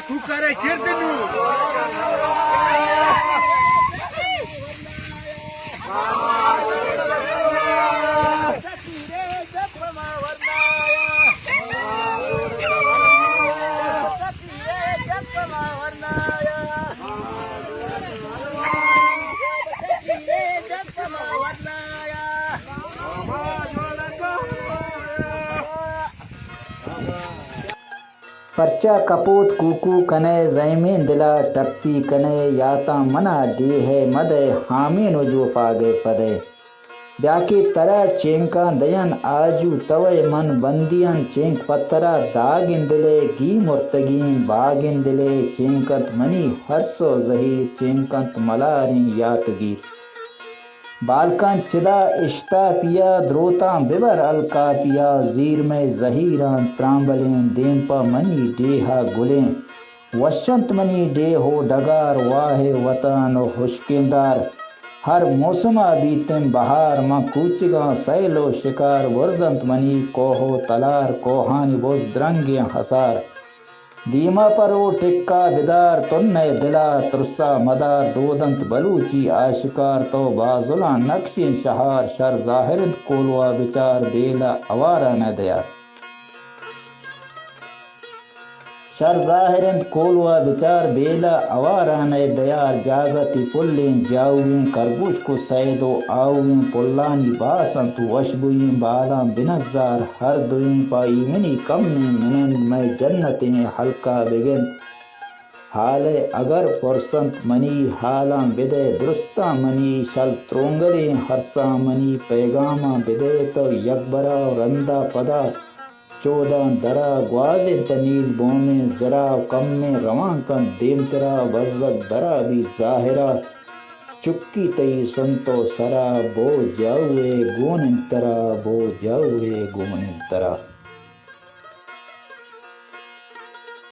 तू करे चेतनु पर्चा कपूत कुकू कने जैमीन दिला टप्पी कने याता मना डी है मदे हामीन जो पागे पदे ब्याकी तरह चेंका दयन आजू तवे मन बंदियन चेंक पत्तरा दागिन दिले गी मुर्तगीन बागिन दिले चेंकत मनी हर्सो जहीर चेंकत मलारी यातगीर बालकान चिदा इश्ता पिया द्रोता बिबर अलका पिया जीर में जहीरान त्रांबलें देंपा मनी डेहा गुलें वशंत मनी डे हो डगार वाहे वतन खुशकेंदार हर मौसमा बीतम बहार माँ कूचिगा सैलो शिकार वर्जंत मनी कोहो तलार कोहानी बोझ द्रंगे हसार दीमा पर ओ टिक्का बिदार तुन्ने दिला तुरसा मदार दोदंत बलूची आशिकार तो बाजुला नक्शी शहार शर जाहिर कोलवा विचार बेला अवारा न दया शर जाहिर कोलवा विचार बेला अवारा न दयार जागति पुल्लें जाऊं करबूज को सैदो आऊं पुल्लानी बासंत वशबुई बाला बिनजार हर दुई पाई मिनी कम मिनन में जन्नतें हल्का बिगिन हाले अगर फुरसंत मनी हाला बिदे दुरुस्ता मनी शल त्रोंगले हरसा मनी पैगामा बिदे तो यकबरा रंदा पदा चौदह दरा ग्वाजे तनील बोमे जरा कम में रवांकन देमतरा वजवक दरा भी जाहिरा चुक्की तई संतो सरा बो जाऊए गोन तरा बो जाऊए गोन तरा।